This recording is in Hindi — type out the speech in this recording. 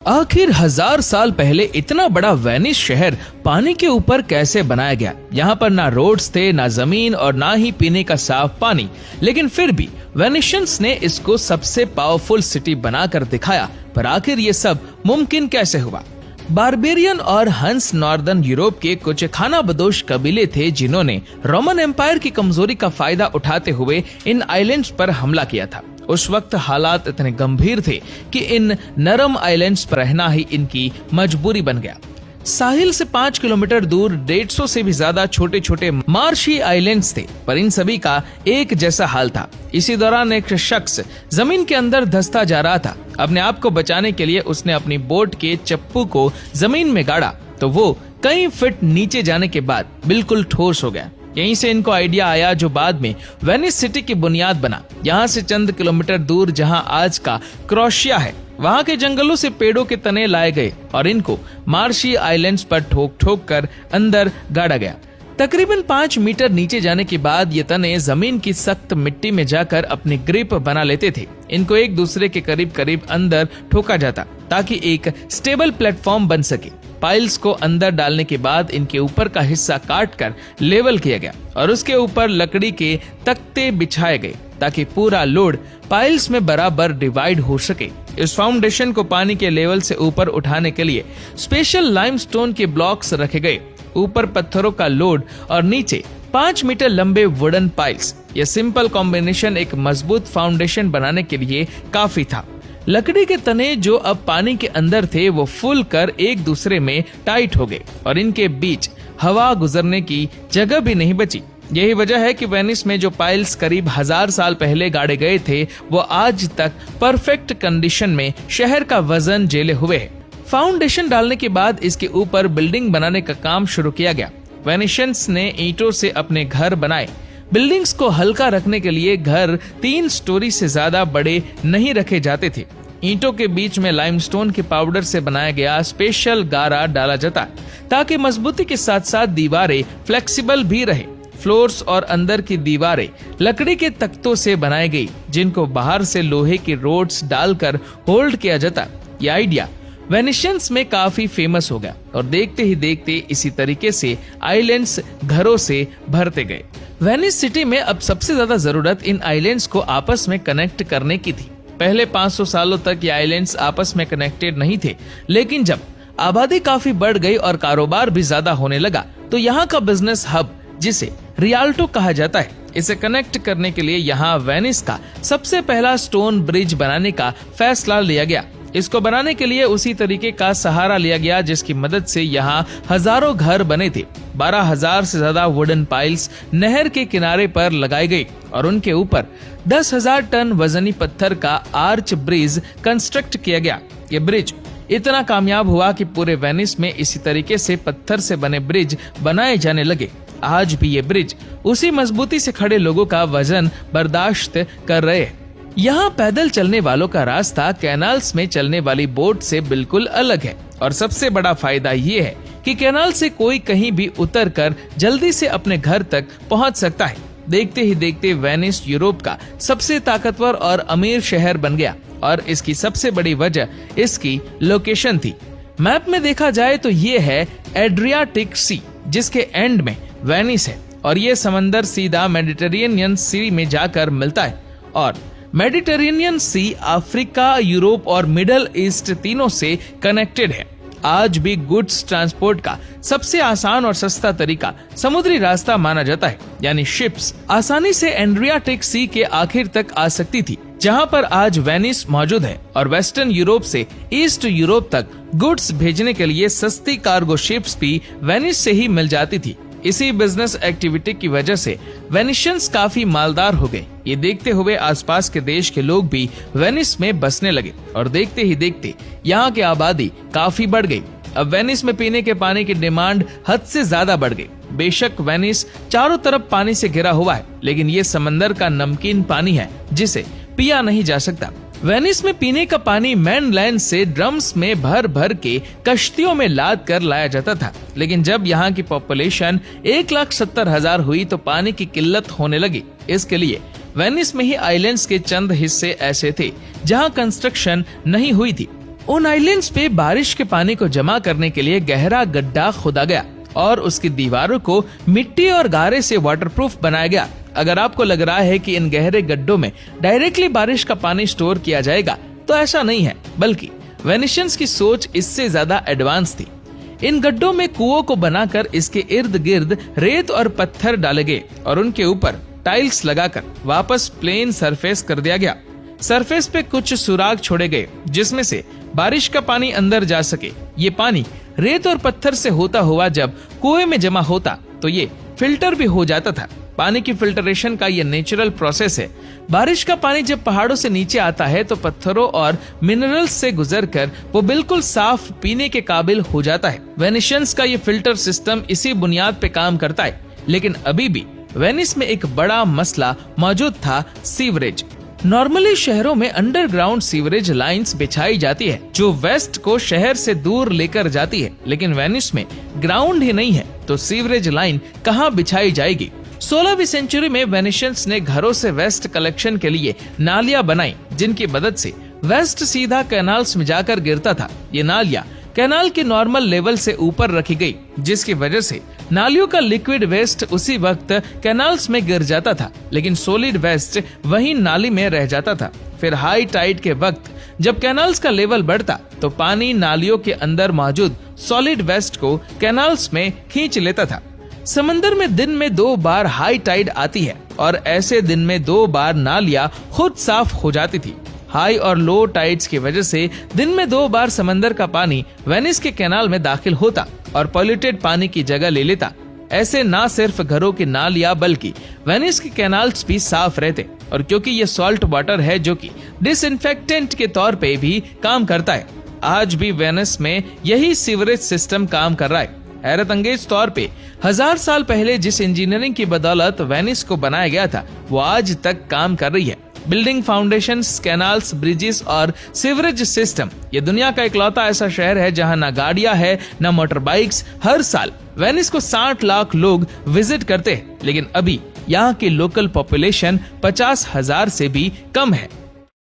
आखिर 1000 साल पहले इतना बड़ा वेनिस शहर पानी के ऊपर कैसे बनाया गया? यहाँ पर ना रोड्स थे, ना जमीन और ना ही पीने का साफ पानी, लेकिन फिर भी वेनिशियंस ने इसको सबसे पावरफुल सिटी बनाकर दिखाया। पर आखिर ये सब मुमकिन कैसे हुआ? बारबेरियन और हंस नॉर्दर्न यूरोप के कुछ खानाबदोश कबीले थे जिन्होंने रोमन एम्पायर की कमजोरी का फायदा उठाते हुए इन आइलैंड्स पर हमला किया था। उस वक्त हालात इतने गंभीर थे कि इन नरम आइलैंड्स पर रहना ही इनकी मजबूरी बन गया। साहिल से 5 किलोमीटर दूर 150 से भी ज्यादा छोटे छोटे मार्शी आइलैंड्स थे, पर इन सभी का एक जैसा हाल था। इसी दौरान एक शख्स जमीन के अंदर धंसता जा रहा था। अपने आप को बचाने के लिए उसने अपनी बोट के चप्पू को जमीन में गाड़ा तो वो कई फीट नीचे जाने के बाद बिल्कुल ठोस हो गया। यहीं से इनको आइडिया आया जो बाद में वेनिस सिटी की बुनियाद बना। यहाँ से चंद किलोमीटर दूर जहाँ आज का क्रोएशिया है, वहाँ के जंगलों से पेड़ों के तने लाए गए और इनको मार्शी आइलैंड्स पर ठोक ठोक कर अंदर गाड़ा गया। तकरीबन 5 मीटर नीचे जाने के बाद ये तने जमीन की सख्त मिट्टी में जाकर अपनी ग्रिप बना लेते थे। इनको एक दूसरे के करीब करीब अंदर ठोका जाता ताकि एक स्टेबल प्लेटफॉर्म बन सके। पाइल्स को अंदर डालने के बाद इनके ऊपर का हिस्सा काट कर लेवल किया गया और उसके ऊपर लकड़ी के तख्ते बिछाए गए ताकि पूरा लोड पाइल्स में बराबर डिवाइड हो सके। इस फाउंडेशन को पानी के लेवल से ऊपर उठाने के लिए स्पेशल लाइमस्टोन के ब्लॉक्स रखे गए। ऊपर पत्थरों का लोड और नीचे 5 मीटर लंबे वुडन पाइल्स। यह सिंपल कॉम्बिनेशन एक मजबूत फाउंडेशन बनाने के लिए काफी था। लकड़ी के तने जो अब पानी के अंदर थे वो फूल कर एक दूसरे में टाइट हो गए और इनके बीच हवा गुजरने की जगह भी नहीं बची। यही वजह है कि वेनिस में जो पाइल्स करीब 1000 साल पहले गाड़े गए थे वो आज तक परफेक्ट कंडीशन में शहर का वजन झेले हुए है। फाउंडेशन डालने के बाद इसके ऊपर बिल्डिंग बनाने का काम शुरू किया गया। वेनिशियंस ने ईंटों से अपने घर बनाए। बिल्डिंग्स को हल्का रखने के लिए घर 3 स्टोरी से ज्यादा बड़े नहीं रखे जाते थे। ईंटों के बीच में लाइमस्टोन के पाउडर से बनाया गया स्पेशल गारा डाला जाता ताकि मजबूती के साथ साथ दीवारें फ्लेक्सिबल भी रहे। फ्लोर्स और अंदर की दीवारें लकड़ी के तख्तों से बनाई गई जिनको बाहर से लोहे की रोड्स डालकर होल्ड किया जाता। यह आइडिया वेनिशियंस में काफी फेमस हो गया और देखते ही देखते इसी तरीके से आइलैंड्स घरों से भरते गए। वेनिस सिटी में अब सबसे ज्यादा जरूरत इन आइलैंड्स को आपस में कनेक्ट करने की थी। पहले 500 सालों तक ये आइलैंड्स आपस में कनेक्टेड नहीं थे, लेकिन जब आबादी काफी बढ़ गई और कारोबार भी ज्यादा होने लगा तो यहाँ का बिजनेस हब, जिसे रियाल्टो कहा जाता है, इसे कनेक्ट करने के लिए यहाँ वेनिस का सबसे पहला स्टोन ब्रिज बनाने का फैसला लिया गया। इसको बनाने के लिए उसी तरीके का सहारा लिया गया जिसकी मदद से यहाँ हजारों घर बने थे। 12,000 से ज्यादा वुडन पाइल्स नहर के किनारे पर लगाई गई और उनके ऊपर 10,000 टन वजनी पत्थर का आर्च ब्रिज कंस्ट्रक्ट किया गया। ये ब्रिज इतना कामयाब हुआ कि पूरे वेनिस में इसी तरीके से पत्थर से बने ब्रिज बनाए जाने लगे। आज भी ये ब्रिज उसी मजबूती से खड़े लोगों का वजन बर्दाश्त कर रहे हैं। यहाँ पैदल चलने वालों का रास्ता कैनाल्स में चलने वाली बोट से बिल्कुल अलग है और सबसे बड़ा फायदा ये है कि कैनाल से कोई कहीं भी उतरकर जल्दी से अपने घर तक पहुँच सकता है। देखते ही देखते वेनिस यूरोप का सबसे ताकतवर और अमीर शहर बन गया और इसकी सबसे बड़ी वजह इसकी लोकेशन थी। मैप में देखा जाए तो ये है एड्रियाटिक सी, जिसके एंड में वेनिस है और ये समंदर सीधा मेडिटेरेनियन सी में जाकर मिलता है और मेडिटेरेनियन सी अफ्रीका, यूरोप और मिडल ईस्ट तीनों से कनेक्टेड है। आज भी गुड्स ट्रांसपोर्ट का सबसे आसान और सस्ता तरीका समुद्री रास्ता माना जाता है, यानी शिप्स आसानी से एड्रियाटिक सी के आखिर तक आ सकती थी, जहां पर आज वेनिस मौजूद है। और वेस्टर्न यूरोप से ईस्ट यूरोप तक गुड्स भेजने के लिए सस्ती कार्गो शिप्स भी वेनिस से ही मिल जाती थी। इसी बिजनेस एक्टिविटी की वजह से वेनिशियंस काफी मालदार हो गए। ये देखते हुए आसपास के देश के लोग भी वेनिस में बसने लगे और देखते ही देखते यहाँ की आबादी काफी बढ़ गई। अब वेनिस में पीने के पानी की डिमांड हद से ज्यादा बढ़ गई। बेशक वेनिस चारों तरफ पानी से घिरा हुआ है, लेकिन ये समंदर का नमकीन पानी है जिसे पिया नहीं जा सकता। वेनिस में पीने का पानी मेनलैंड से ड्रम्स में भर भर के कश्तियों में लाद कर लाया जाता था, लेकिन जब यहाँ की पॉपुलेशन 1,70,000 हुई तो पानी की किल्लत होने लगी। इसके लिए वेनिस में ही आइलैंड्स के चंद हिस्से ऐसे थे जहाँ कंस्ट्रक्शन नहीं हुई थी। उन आइलैंड्स पे बारिश के पानी को जमा करने के लिए गहरा गड्ढा खोदा गया और उसकी दीवारों को मिट्टी और गारे से वाटरप्रूफ बनाया गया। अगर आपको लग रहा है कि इन गहरे गड्ढों में डायरेक्टली बारिश का पानी स्टोर किया जाएगा, तो ऐसा नहीं है, बल्कि वेनिशियंस की सोच इससे ज्यादा एडवांस थी। इन गड्ढों में कुओं को बनाकर इसके इर्द गिर्द रेत और पत्थर डाले गए और उनके ऊपर टाइल्स लगाकर वापस प्लेन सरफेस कर दिया गया। सरफेस पे कुछ सुराग छोड़े गए जिसमें से बारिश का पानी अंदर जा सके। ये पानी रेत और पत्थर से होता हुआ जब कुएं में जमा होता तो ये फिल्टर भी हो जाता था। पानी की फिल्टरेशन का ये नेचुरल प्रोसेस है। बारिश का पानी जब पहाड़ों से नीचे आता है तो पत्थरों और मिनरल्स से गुजरकर वो बिल्कुल साफ पीने के काबिल हो जाता है। वेनिशियंस का ये फिल्टर सिस्टम इसी बुनियाद पे काम करता है। लेकिन अभी भी वेनिस में एक बड़ा मसला मौजूद था, सीवरेज। नॉर्मली शहरों में अंडरग्राउंड सीवरेज लाइंस बिछाई जाती है जो वेस्ट को शहर से दूर लेकर जाती है, लेकिन वेनिस में ग्राउंड ही नहीं है तो सीवरेज लाइन कहाँ बिछाई जाएगी। 16वीं सेंचुरी में वेनिशियंस ने घरों से वेस्ट कलेक्शन के लिए नालियां बनाई जिनकी मदद से वेस्ट सीधा कैनाल्स में जाकर गिरता था। ये नालियां कैनाल के नॉर्मल लेवल से ऊपर रखी गई जिसकी वजह से नालियों का लिक्विड वेस्ट उसी वक्त कैनाल्स में गिर जाता था, लेकिन सॉलिड वेस्ट वहीं नाली में रह जाता था। फिर हाई टाइड के वक्त जब कैनाल्स का लेवल बढ़ता तो पानी नालियों के अंदर मौजूद सॉलिड वेस्ट को कैनाल्स में खींच लेता था। समंदर में दिन में 2 बार हाई टाइड आती है और ऐसे दिन में 2 बार नालियां खुद साफ हो जाती थी। हाई और लो टाइड्स की वजह से दिन में 2 बार समंदर का पानी वेनिस के कैनाल में दाखिल होता और पॉल्यूटेड पानी की जगह ले लेता। ऐसे ना सिर्फ घरों की नालियां बल्कि वेनिस के कैनाल्स भी साफ रहते और क्योंकि ये सॉल्ट वाटर है जो कि डिसइंफेक्टेंट के तौर पे भी काम करता है। आज भी वेनिस में यही सीवरेज सिस्टम काम कर रहा है। हैरत अंगेज तौर पे 1000 साल पहले जिस इंजीनियरिंग की बदौलत वेनिस को बनाया गया था वो आज तक काम कर रही है। बिल्डिंग, फाउंडेशंस, कैनाल्स, ब्रिजेस और सीवरेज सिस्टम। ये दुनिया का इकलौता ऐसा शहर है जहां ना गाड़ियां है ना मोटर बाइक्स। हर साल वेनिस को 60 लाख लोग विजिट करते हैं, लेकिन अभी यहाँ की लोकल पॉपुलेशन 50,000 से भी कम है।